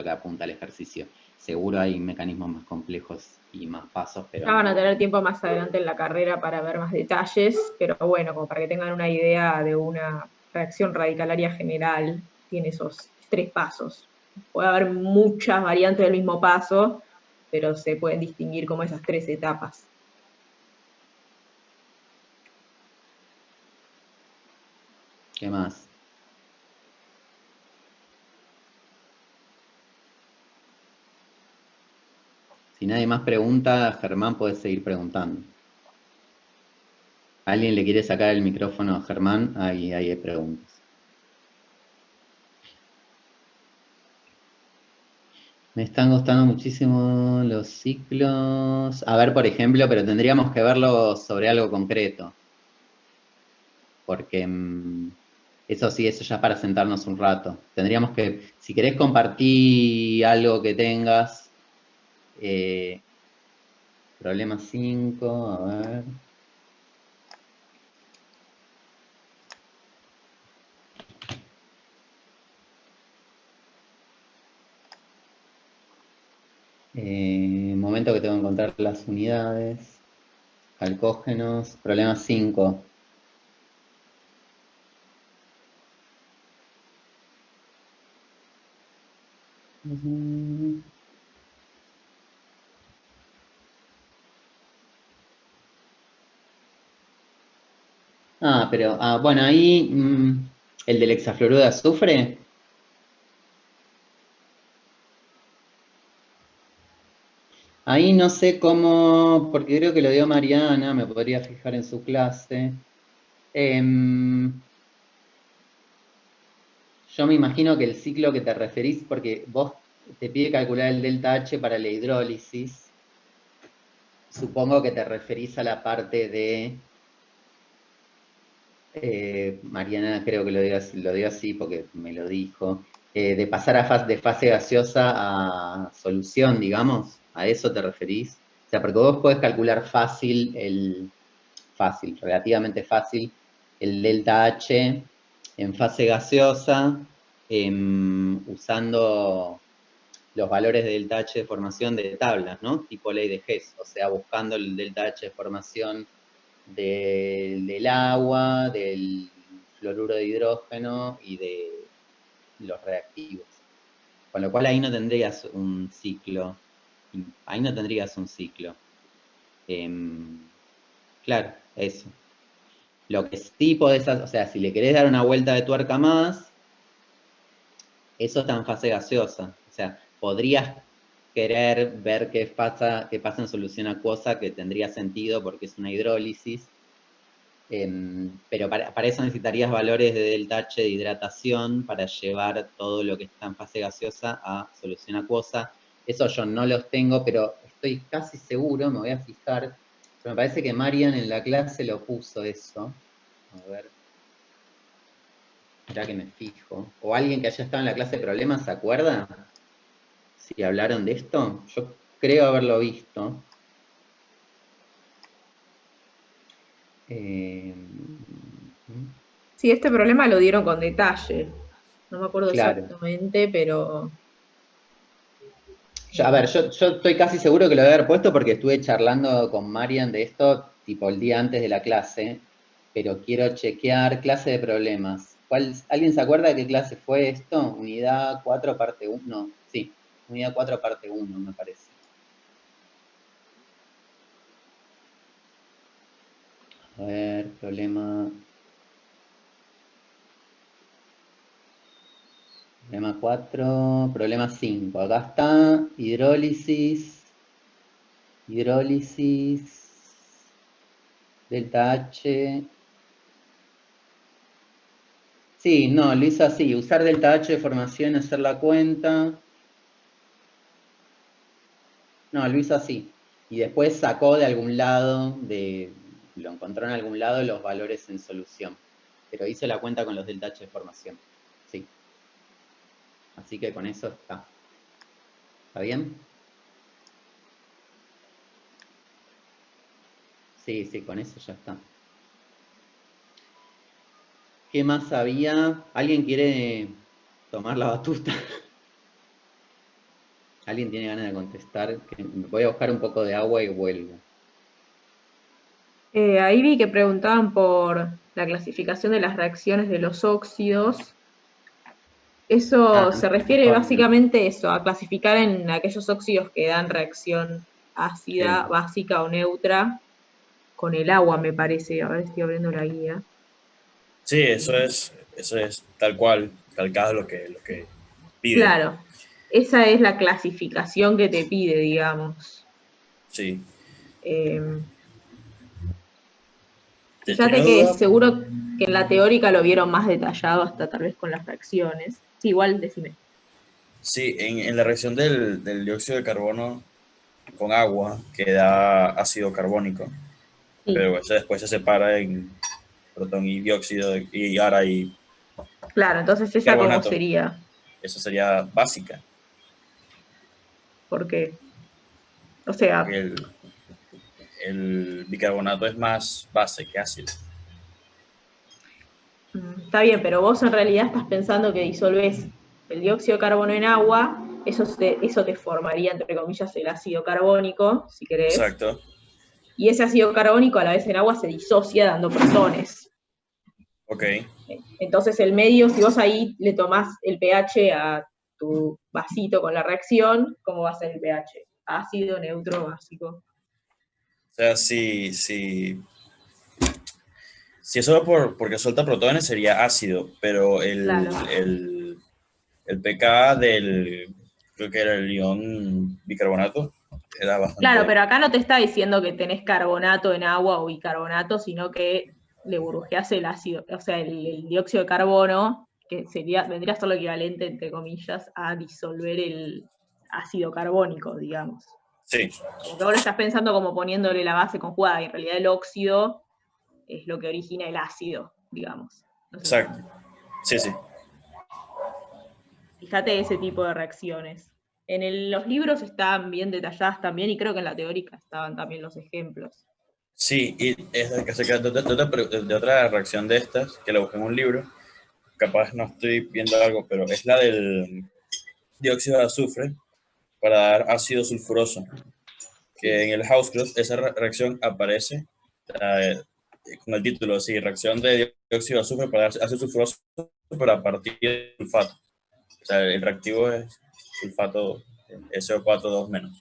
que apunta el ejercicio. Seguro hay mecanismos más complejos y más pasos, pero Ya van a no. tener tiempo más adelante en la carrera para ver más detalles, pero bueno, como para que tengan una idea de una reacción radicalaria general, tiene esos 3 pasos. Puede haber muchas variantes del mismo paso, pero se pueden distinguir como esas 3 etapas. ¿Qué más? Si nadie más pregunta, Germán puede seguir preguntando. ¿Alguien le quiere sacar el micrófono a Germán? Ahí hay preguntas. Me están gustando muchísimo los ciclos. A ver, por ejemplo, pero tendríamos que verlo sobre algo concreto. Porque eso sí, eso ya es para sentarnos un rato. Tendríamos que, si querés compartir algo que tengas, problema 5, a ver. Momento que tengo que encontrar las unidades. Alcógenos, problema 5. Pero, bueno, ahí el del hexafluoruro de azufre. Ahí no sé cómo, porque creo que lo dio Mariana, me podría fijar en su clase. Yo me imagino que el ciclo que te referís, porque vos te pide calcular el delta H para la hidrólisis, supongo que te referís a la parte de, Mariana creo que lo digo así porque me lo dijo, de pasar de fase gaseosa a solución, digamos, ¿a eso te referís? O sea, porque vos podés calcular relativamente fácil, el delta H en fase gaseosa, usando los valores de delta H de formación de tablas, ¿no? Tipo ley de Hess, o sea, buscando el delta H de formación del agua, del fluoruro de hidrógeno y de los reactivos. Con lo cual ahí no tendrías un ciclo. Claro, eso. Lo que sí podés hacer, o sea, si le querés dar una vuelta de tuerca más, eso está en fase gaseosa. O sea, podrías querer ver qué pasa en solución acuosa, que tendría sentido porque es una hidrólisis. Pero para eso necesitarías valores de delta H de hidratación para llevar todo lo que está en fase gaseosa a solución acuosa. Eso yo no los tengo, pero estoy casi seguro, me voy a fijar. Pero me parece que Marian en la clase lo puso eso. A ver. Ya que me fijo. O alguien que haya estado en la clase de problemas, ¿se acuerda? Si hablaron de esto. Yo creo haberlo visto. Sí, este problema lo dieron con detalle. No me acuerdo Claro. exactamente, pero... A ver, yo estoy casi seguro que lo debe haber puesto porque estuve charlando con Marian de esto, tipo el día antes de la clase, pero quiero chequear clase de problemas. ¿Alguien se acuerda de qué clase fue esto? Unidad 4, parte 1. No, sí, unidad 4, parte 1, me parece. A ver, problema 4, problema 5. Acá está, hidrólisis, delta H. Sí, no, lo hizo así, usar delta H de formación, hacer la cuenta. No, lo hizo así. Y después sacó de algún lado, lo encontró en algún lado los valores en solución. Pero hizo la cuenta con los delta H de formación. Sí. Así que con eso está. ¿Está bien? Sí, sí, con eso ya está. ¿Qué más había? ¿Alguien quiere tomar la batuta? ¿Alguien tiene ganas de contestar? Voy a buscar un poco de agua y vuelvo. Ahí vi que preguntaban por la clasificación de las reacciones de los óxidos. Eso se refiere básicamente eso, a clasificar en aquellos óxidos que dan reacción ácida, Sí. básica o neutra con el agua, me parece. A ver, estoy abriendo la guía. Sí, eso es tal cual, calcado lo que pide. Claro, esa es la clasificación que te pide, digamos. Sí. Fíjate ¿Tenés que duda? seguro que en la teórica lo vieron más detallado, hasta tal vez con las fracciones. Sí, igual decime. Sí, en la reacción del dióxido de carbono con agua que da ácido carbónico, Sí, pero eso después se separa en protón y dióxido y ahora hay claro, entonces esa cómo carbonato. sería, Eso sería básica, porque, o sea, porque el bicarbonato es más base que ácido. está bien, pero vos en realidad estás pensando que disolvés el dióxido de carbono en agua, eso te formaría, entre comillas, el ácido carbónico, si querés, Exacto. y ese ácido carbónico a la vez en agua se disocia dando protones. Ok. Entonces el medio, si vos ahí le tomás el pH a tu vasito con la reacción, ¿cómo va a ser el pH? Ácido, neutro, básico. O sea, si es solo porque suelta protones sería ácido, pero Claro. el pK creo que era el ion bicarbonato, era Claro, bastante... pero acá no te está diciendo que tenés carbonato en agua o bicarbonato, sino que le burbujeás el ácido, o sea, el dióxido de carbono, que vendría a ser lo equivalente, entre comillas, a disolver el ácido carbónico, digamos. Sí, Como que ahora estás pensando como poniéndole la base conjugada, y en realidad el óxido es lo que origina el ácido, digamos. No sé exacto. Sí, sí. Fíjate ese tipo de reacciones. Los libros están bien detalladas también, y creo que en la teórica estaban también los ejemplos. Sí, y es de otra reacción de estas, que la busqué en un libro, capaz no estoy viendo algo, pero es la del dióxido de azufre para dar ácido sulfuroso, que en el Housecroft esa reacción aparece eh, con el título, sí, reacción de dióxido de azufre para dar ácido sulfuroso, pero a partir de sulfato. O sea, el reactivo es sulfato SO4 menos.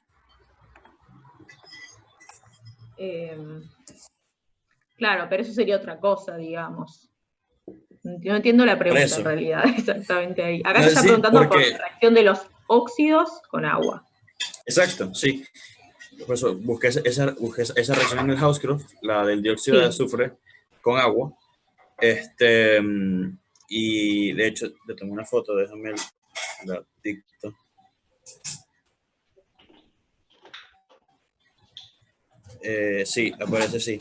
Claro, pero eso sería otra cosa, digamos. No entiendo la Por pregunta en eso. realidad, exactamente ahí. Acá No te sé está si, preguntando por la porque, reacción de los óxidos con agua. exacto, sí. Por eso busqué esa reacción en el Housecroft, la del dióxido de Sí. azufre con agua. Y de hecho, le tomé una foto, déjame la dicto. Sí, aparece así.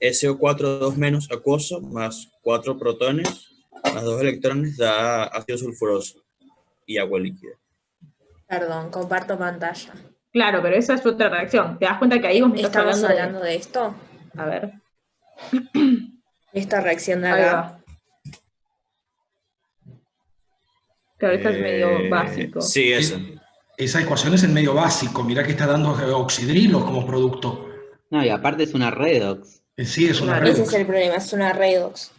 SO4 2 menos acuoso más 4 protones más 2 electrones da ácido sulfuroso y agua líquida. Perdón, comparto pantalla. Claro, pero esa es otra reacción. ¿Te das cuenta que ahí vos me estás ¿Estamos hablando hablando de esto? A ver, Esta reacción de ahí acá. va. Claro, esta es medio básico. Sí, eso. Esa ecuación es el medio básico. Mirá que está dando oxidrilos como producto. No, y aparte es una redox. Sí, es una Claro. Ese redox. es el problema, es una redox.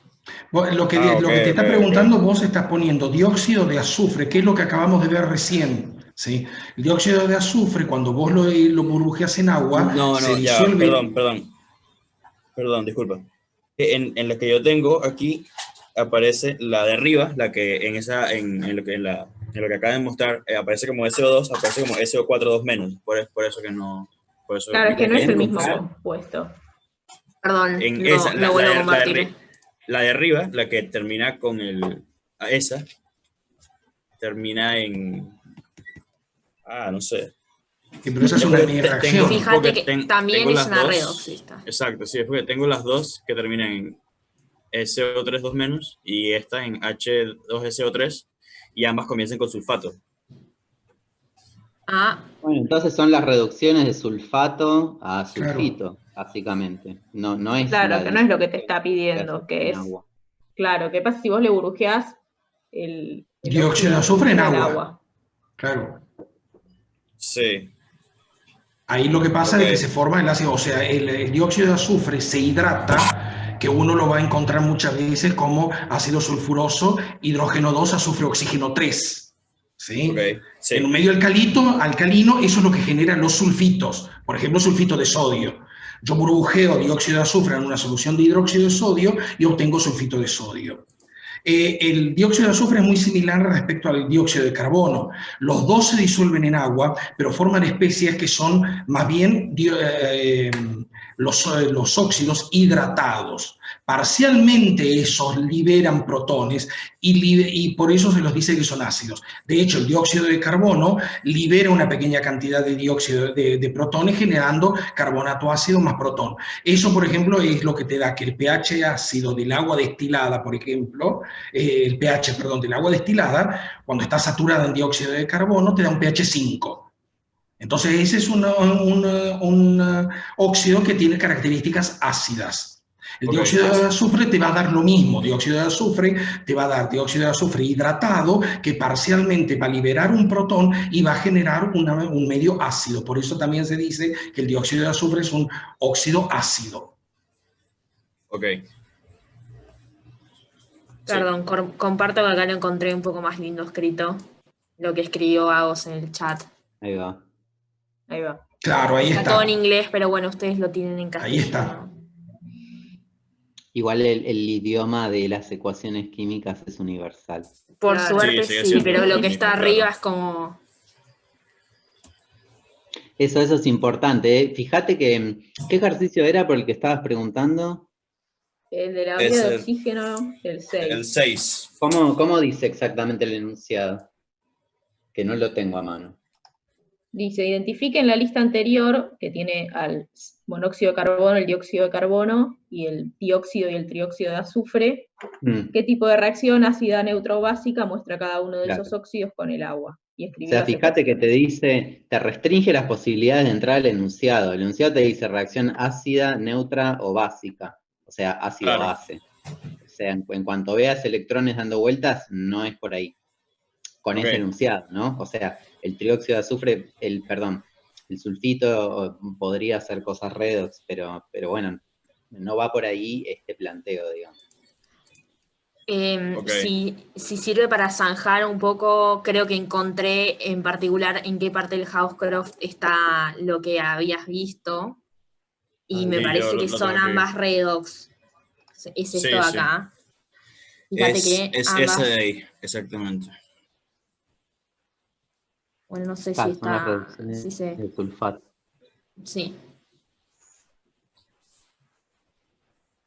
Lo que, Ah, lo que te está ok. preguntando vos estás poniendo dióxido de azufre, que es lo que acabamos de ver recién. ¿Sí? El dióxido de azufre, cuando vos lo burbujeas en agua, No, se no, ya, disuelve. perdón, disculpa. En la que yo tengo aquí aparece la de arriba, la que en lo que acaba de mostrar aparece como SO2, aparece como SO4 2 menos. Por eso que no, por eso Claro, es que me no quedé es en el mismo confusión. compuesto. Perdón, En lo, esa, lo vuelvo a compartir. la de arriba, la que termina con esa, termina en, no sé. Pero esa es Es una porque mini tengo, reacción. Fíjate porque que también tengo es las una dos. redox esta. Exacto, sí, es porque tengo las dos que terminan en SO3 2 menos y esta en H2SO3 y ambas comienzan con sulfato. Ah, Bueno, entonces son las reducciones de sulfato a Claro. sulfito, básicamente. No es Claro, la que no es lo que te disolución está que pidiendo, haces que en es, agua. claro, ¿qué pasa si vos le burbujeás el Dióxido óxido de de azufre en azufre al agua. agua? Claro. Sí, Ahí lo que pasa ok. es que se forma el ácido, o sea, el dióxido de azufre se hidrata, que uno lo va a encontrar muchas veces como ácido sulfuroso, hidrógeno 2, azufre, oxígeno 3. Ok, ¿Sí? En un sí. medio alcalino, eso es lo que genera los sulfitos. Por ejemplo, sulfito de sodio. Yo burbujeo dióxido de azufre en una solución de hidróxido de sodio y obtengo sulfito de sodio. El dióxido de azufre es muy similar respecto al dióxido de carbono. Los dos se disuelven en agua, pero forman especies que son más bien los óxidos hidratados. Parcialmente esos liberan protones y por eso se los dice que son ácidos. De hecho, el dióxido de carbono libera una pequeña cantidad de dióxido de protones generando carbonato ácido más protón. Eso, por ejemplo, es lo que te da que el pH ácido del agua destilada, por ejemplo, el pH, perdón, del agua destilada, cuando está saturada en dióxido de carbono, te da un pH 5. Entonces, ese es un óxido que tiene características ácidas. El Ok, dióxido de azufre te va a dar lo mismo. Dióxido de azufre te va a dar dióxido de azufre hidratado que parcialmente va a liberar un protón y va a generar un medio ácido. Por eso también se dice que el dióxido de azufre es un óxido ácido. ok. Sí. perdón, comparto que acá lo encontré un poco más lindo escrito. Lo que escribió Agos en el chat. Ahí va. Ahí va. Claro, ahí Está todo en está. inglés, pero bueno, ustedes lo tienen en Ahí está. castellano. Igual el idioma de las ecuaciones químicas es universal. Por Claro. suerte Sí, sigue sí, siendo pero lo el que mismo, está arriba claro. es como... Eso es importante, ¿eh? Fíjate que, ¿qué ejercicio era por el que estabas preguntando? El de la vida Es de oxígeno, el el 6. 6. ¿Cómo dice exactamente el enunciado? Que no lo tengo a mano. Dice, identifique en la lista anterior, que tiene al monóxido de carbono, el dióxido de carbono, y el dióxido y el trióxido de azufre, qué tipo de reacción ácida, neutra o básica muestra cada uno de esos Claro. óxidos con el agua. Y O escribir sea, las fíjate que te ecuaciones. dice, te restringe las posibilidades de entrar al enunciado. El enunciado te dice reacción ácida, neutra o básica. O sea, Claro. ácido-base. O sea, en cuanto veas electrones dando vueltas, no es por ahí. Con Ok, ese enunciado, ¿no? O sea, el trióxido de azufre, el sulfito podría hacer cosas redox, pero bueno, no va por ahí este planteo, digamos. ok. Si sirve para zanjar un poco, creo que encontré en particular en qué parte del Hauscroft está lo que habías visto, y Ay, me Y yo parece que lo son tengo aquí. ambas redox. Es esto de Sí, sí. acá. Fíjate que Es ese de ambas, ahí, exactamente. bueno, no sé si claro, son las está, reducciones si se, de sulfato. sí.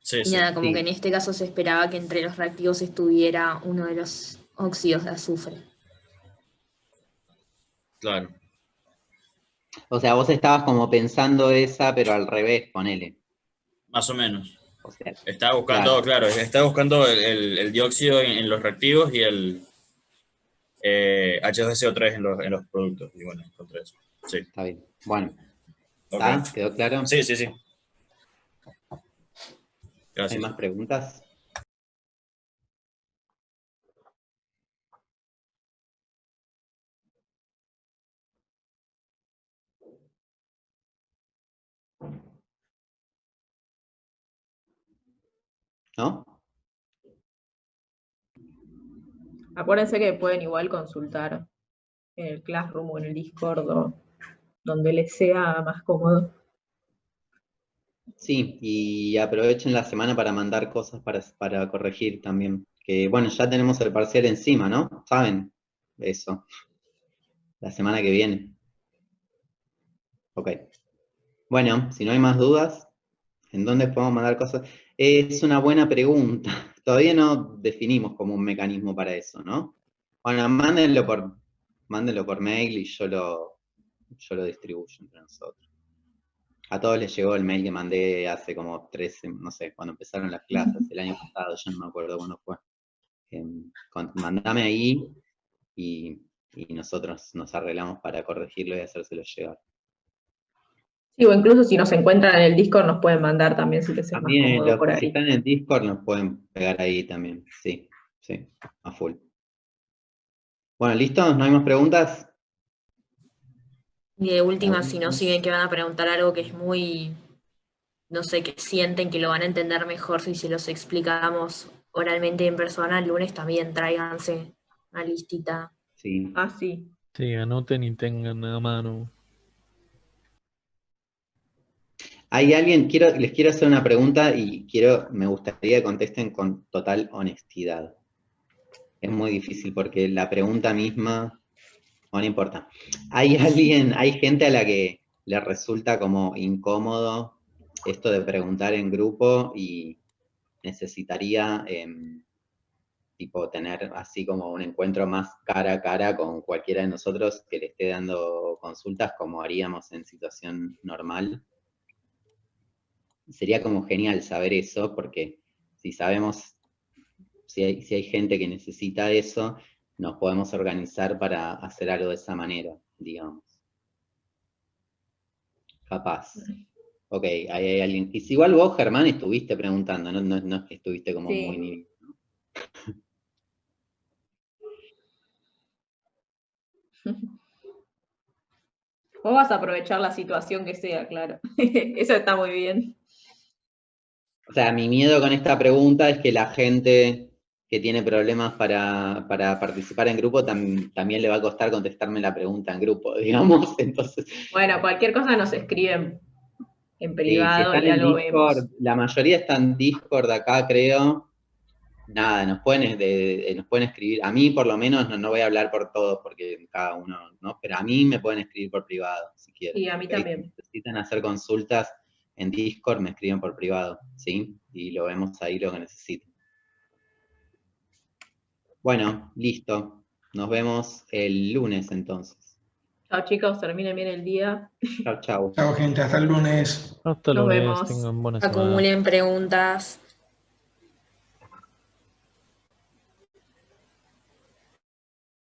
Sí, Y sí, nada, como que Sí. en este caso se esperaba que entre los reactivos estuviera uno de los óxidos de azufre. claro. O sea, vos estabas como pensando esa, pero al revés, ponele. Más o menos. O sea, Estaba buscando, claro, claro, estaba buscando el dióxido en los reactivos y el H2SO3 en los productos. Y bueno, encontré eso. Sí, está bien. Bueno, ok. ¿está? ¿Quedó claro? Sí, sí, sí. ¿Hay Gracias. más preguntas? ¿no? Acuérdense que pueden igual consultar en el Classroom o en el Discord o donde les sea más cómodo. Sí, y aprovechen la semana para mandar cosas para corregir también. Que bueno, ya tenemos el parcial encima, ¿no? ¿Saben? Eso. La semana que viene. Ok. Bueno, si no hay más dudas, ¿en dónde podemos mandar cosas? Es una buena pregunta. Todavía no definimos como un mecanismo para eso, ¿no? Bueno, mándenlo por mail y yo lo distribuyo entre nosotros. A todos les llegó el mail que mandé hace como 13, no sé, cuando empezaron las clases, el año pasado, yo no me acuerdo cuándo fue. Mandame ahí y nosotros nos arreglamos para corregirlo y hacérselo llegar. Sí, o incluso si nos encuentran en el Discord nos pueden mandar también si les es más También, cómodo por si ahí. están en el Discord nos pueden pegar ahí también, sí, a full. Bueno, ¿listo? ¿No hay más preguntas? Y de última, si no siguen que van a preguntar algo que es muy, no sé, que sienten que lo van a entender mejor si se los explicamos oralmente en persona, el lunes también tráiganse una listita. Sí. Ah, sí. Sí, anoten y tengan a mano. Hay alguien, les quiero hacer una pregunta y me gustaría que contesten con total honestidad. Es muy difícil porque la pregunta misma, no importa. Hay gente a la que le resulta como incómodo esto de preguntar en grupo y necesitaría tipo tener así como un encuentro más cara a cara con cualquiera de nosotros que le esté dando consultas como haríamos en situación normal. Sería como genial saber eso, porque si sabemos, si hay gente que necesita eso, nos podemos organizar para hacer algo de esa manera, digamos. Capaz. Ok, ahí hay alguien. Y si igual vos, Germán, estuviste preguntando, no es que estuviste como Sí. muy niño. Vos vas a aprovechar la situación que sea, claro. Eso está muy bien. O sea, mi miedo con esta pregunta es que la gente que tiene problemas para participar en grupo también le va a costar contestarme la pregunta en grupo, digamos. Entonces, Bueno, cualquier cosa nos escriben en si privado están y ya en lo Discord, vemos. la mayoría está en Discord acá, creo. Nada, nos pueden escribir. A mí, por lo menos, no voy a hablar por todos, porque cada uno, ¿no? Pero a mí me pueden escribir por privado, si quieren. Y a mí ¿Okay? también. Si necesitan hacer consultas en Discord, me escriben por privado, ¿sí? Y lo vemos ahí lo que necesiten. Bueno, listo. Nos vemos el lunes, entonces. Chao, chicos, terminen bien el día. Chau, chau. Chao, gente, hasta el lunes. Hasta Nos lunes, vemos. tengan buena semana. Acumulen preguntas.